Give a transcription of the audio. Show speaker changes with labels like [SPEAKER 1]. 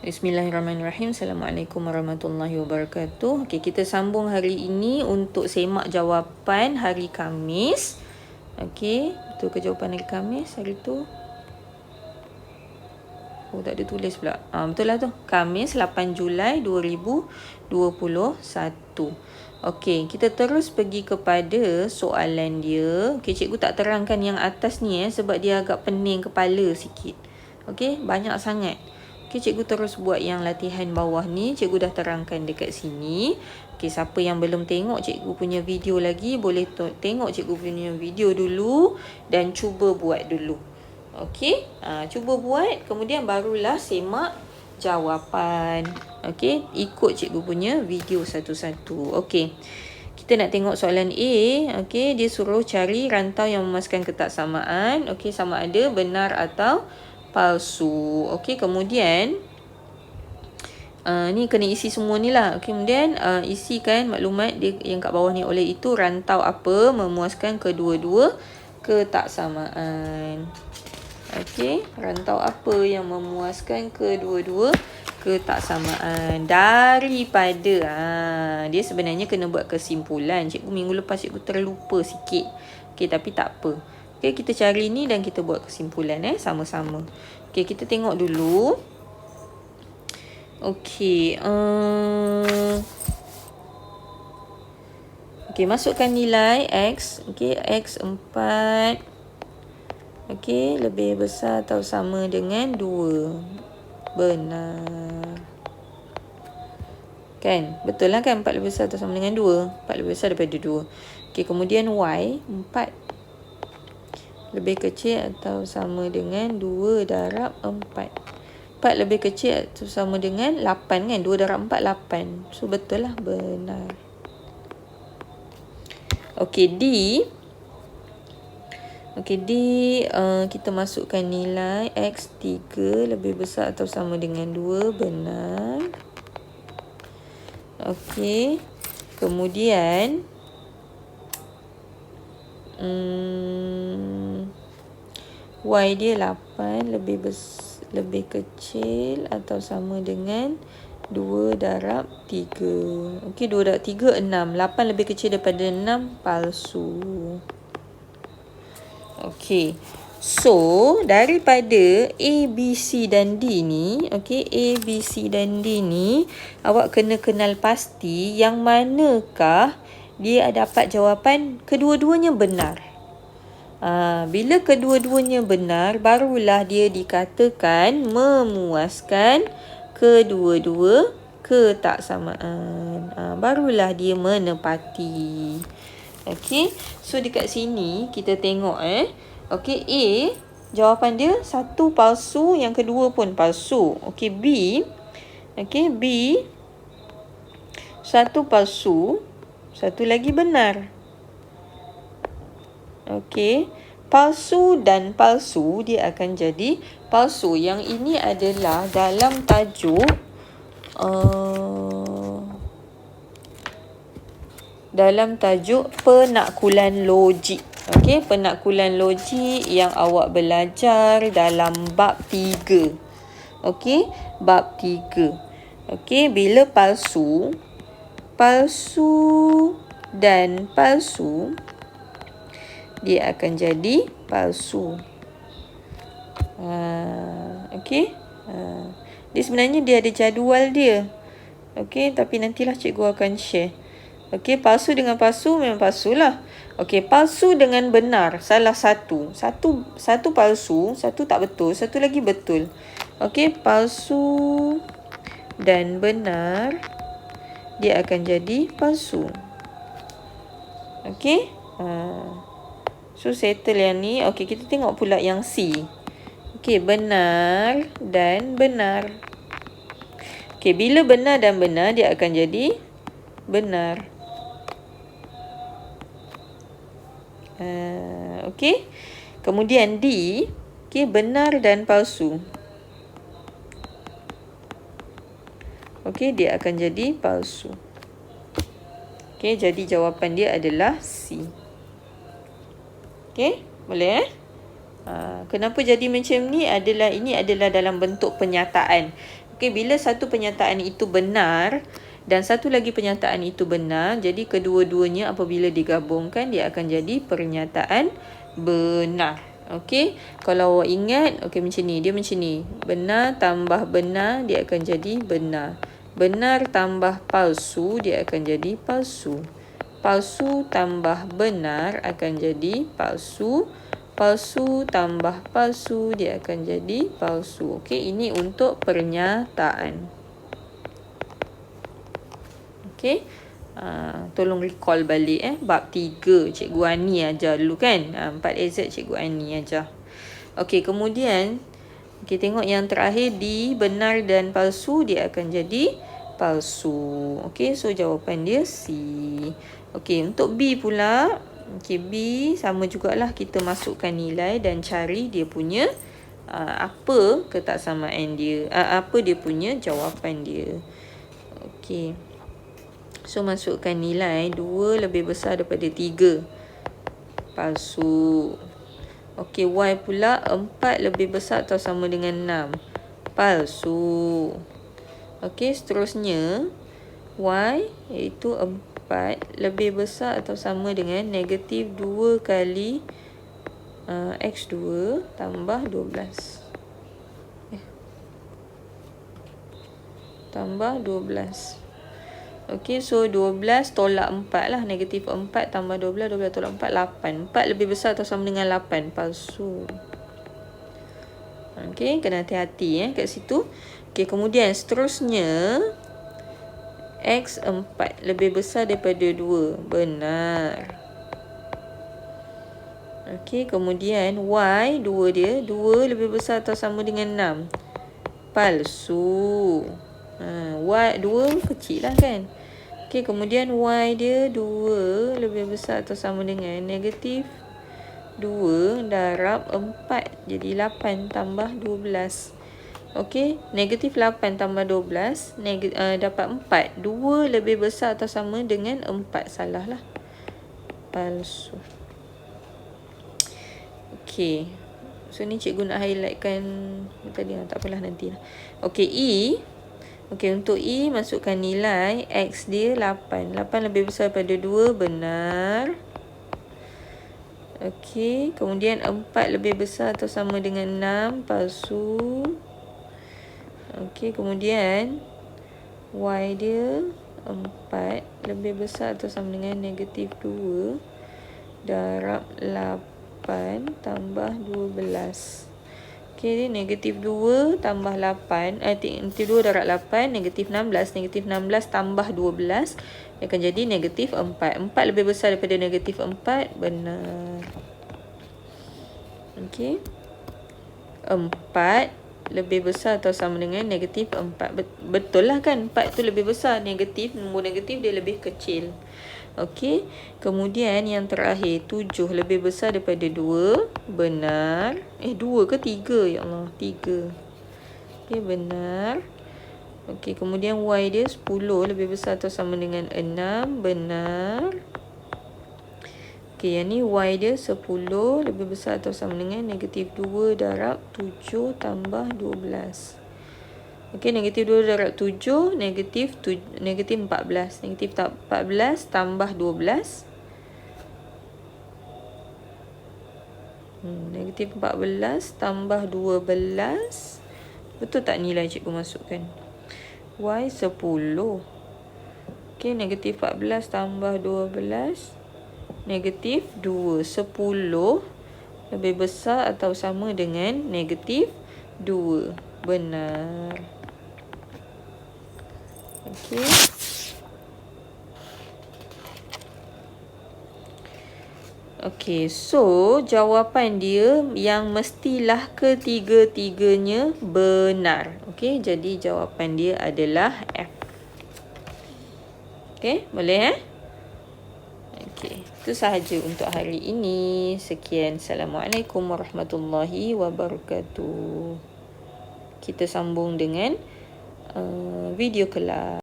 [SPEAKER 1] Bismillahirrahmanirrahim. Assalamualaikum warahmatullahi wabarakatuh. Okey, kita sambung hari ini untuk semak jawapan hari Khamis. Okey, betul ke jawapan hari Khamis hari tu? Oh, tak ada tulis pula. Betul lah tu. Khamis 8 Julai 2021. Okey, kita terus pergi kepada soalan dia. Okey, cikgu tak terangkan yang atas ni sebab dia agak pening kepala sikit. Okey, banyak sangat. Okey, cikgu terus buat yang latihan bawah ni. Cikgu dah terangkan dekat sini. Okey, siapa yang belum tengok cikgu punya video lagi, boleh tengok cikgu punya video dulu dan cuba buat dulu. Okey, cuba buat, kemudian barulah semak jawapan. Okey, ikut cikgu punya video satu-satu. Okey, kita nak tengok soalan A. Okey, dia suruh cari rantau yang memuaskan ketaksamaan. Okey, sama ada benar atau palsu. Okey, kemudian ni kena isi semua ni lah. Okay, kemudian isikan maklumat dia yang kat bawah ni. Oleh itu rantau apa memuaskan kedua-dua ketaksamaan. Okey, rantau apa yang memuaskan kedua-dua ketaksamaan daripada dia sebenarnya kena buat kesimpulan. Cikgu minggu lepas cikgu terlupa sikit. Okey, tapi tak apa. Okey, kita cari ni dan kita buat kesimpulan sama-sama. Okey, kita tengok dulu. Okey, okey, masukkan nilai X. Okey, X 4. Okey, lebih besar atau sama dengan 2. Benar. Kan? Betul lah kan? 4 lebih besar atau sama dengan 2. 4 lebih besar daripada 2. Okey, kemudian Y 4 lebih kecil atau sama dengan 2 darab 4. 4 lebih kecil atau sama dengan 8 kan? 2 darab 4, 8. So, betul lah. Benar. Okey, D. Okey, D, kita masukkan nilai X 3 lebih besar atau sama dengan 2. Benar. Okey. Kemudian Y dia 8 lebih kecil atau sama dengan 2 darab 3. Okey, 2 darab 3, 6. 8 lebih kecil daripada 6, palsu. Okey. So, daripada A, B, C dan D ni, okey, A, B, C dan D ni, awak kena kenal pasti yang manakah dia dapat jawapan kedua-duanya benar. Bila kedua-duanya benar, barulah dia dikatakan memuaskan kedua-dua ketaksamaan. Barulah dia menepati. Okey, so dekat sini kita tengok okey, A jawapan dia satu palsu, yang kedua pun palsu. Okey, B. Okey, B satu palsu, satu lagi benar. Okey, palsu dan palsu dia akan jadi palsu. Yang ini adalah dalam tajuk penakkulan logik. Okey, penakkulan logik yang awak belajar dalam bab 3. Okey, bab 3. Okey, bila palsu dan palsu, dia akan jadi palsu. Okey. Dia sebenarnya dia ada jadual dia. Okey, tapi nantilah cikgu akan share. Okey, palsu dengan palsu memang palsu lah. Okey, palsu dengan benar salah satu. Satu palsu, satu tak betul, satu lagi betul. Okey, palsu dan benar dia akan jadi palsu. Okey. So, settle yang ni. Okey, kita tengok pula yang C. Okey, benar dan benar. Okey, bila benar dan benar, dia akan jadi benar. Okey. Kemudian D. Okey, benar dan palsu. Okey, dia akan jadi palsu. Okey, jadi jawapan dia adalah C. Okey, boleh Kenapa jadi macam ni? Ini adalah dalam bentuk penyataan. Okey, bila satu pernyataan itu benar dan satu lagi pernyataan itu benar, jadi kedua-duanya apabila digabungkan dia akan jadi pernyataan benar. Okey, kalau awak ingat, okey macam ni, dia macam ni. Benar tambah benar dia akan jadi benar. Benar tambah palsu dia akan jadi palsu. Palsu tambah benar akan jadi palsu. Palsu tambah palsu dia akan jadi palsu. Okey, ini untuk pernyataan. Okey. Tolong recall balik bab 3 Cikgu Ani ajar dulu kan. 4AZ Cikgu Ani ajar. Okey, kemudian kita tengok yang terakhir di benar dan palsu dia akan jadi palsu. Okey, so jawapan dia C. Okey, untuk B pula, okey B sama jugalah, kita masukkan nilai dan cari dia punya apa ketaksamaan dia. Apa dia punya jawapan dia. Okey. So masukkan nilai 2 lebih besar daripada 3. Palsu. Okey, Y pula 4 lebih besar atau sama dengan 6. Palsu. Okey, seterusnya Y iaitu 4 lebih besar atau sama dengan negatif 2 kali X2 tambah 12. Tambah 12. Okey, so 12 tolak 4 lah. Negatif 4 tambah 12, 12 tolak 4, 8. 4 lebih besar atau sama dengan 8. Palsu. Okey, kena hati-hati kat situ. Okey, kemudian seterusnya X4 lebih besar daripada 2. Benar. Okey, kemudian Y 2 dia 2 lebih besar atau sama dengan 6. Palsu. Y 2 kecil lah kan. Okey, kemudian Y dia 2 lebih besar atau sama dengan negatif 2 darab 4. Jadi 8 tambah 12. Okey, negatif 8 tambah 12 dapat 4. 2 lebih besar atau sama dengan 4. Salah lah. Palsu. Okey. So ni cikgu nak highlightkan tadi lah. Tak apalah nanti lah. Okey, E. Okey, untuk E masukkan nilai X dia 8. 8 lebih besar daripada 2. Benar. Okey, kemudian 4 lebih besar atau sama dengan 6. Palsu. Okey, kemudian Y dia 4 lebih besar atau sama dengan negatif 2 darab 8 tambah 12. Okey, negatif 2 tambah 8. Negatif 2 darab 8, negatif 16. Negatif 16 tambah 12. Dia akan jadi negatif 4. 4 lebih besar daripada negatif 4. Benar. Okey. 4 lebih besar atau sama dengan negatif 4. Betul lah kan? 4 tu lebih besar. Negatif, nombor negatif dia lebih kecil. Okey. Kemudian yang terakhir 7 lebih besar daripada 2. Benar. 2 ke 3? Ya Allah, 3. Okey, benar. Okey, kemudian Y dia 10 lebih besar atau sama dengan 6. Benar. Okey, yang ni Y dia 10 lebih besar atau sama dengan negatif 2 darab 7 tambah 12. Okey, negatif 2 darab 7, negatif 14. Negatif 14 tambah 12. Negatif 14 tambah 12. Betul tak nilai cikgu masukkan? Y 10. Okey, negatif 14 tambah 12. Negatif 2. 10 lebih besar atau sama dengan negatif 2. Benar. Okey. Okey, so jawapan dia yang mestilah ketiga-tiganya benar. Okey, jadi jawapan dia adalah F. Okey, boleh Okey, itu sahaja untuk hari ini. Sekian. Assalamualaikum warahmatullahi wabarakatuh. Kita sambung dengan video kelas.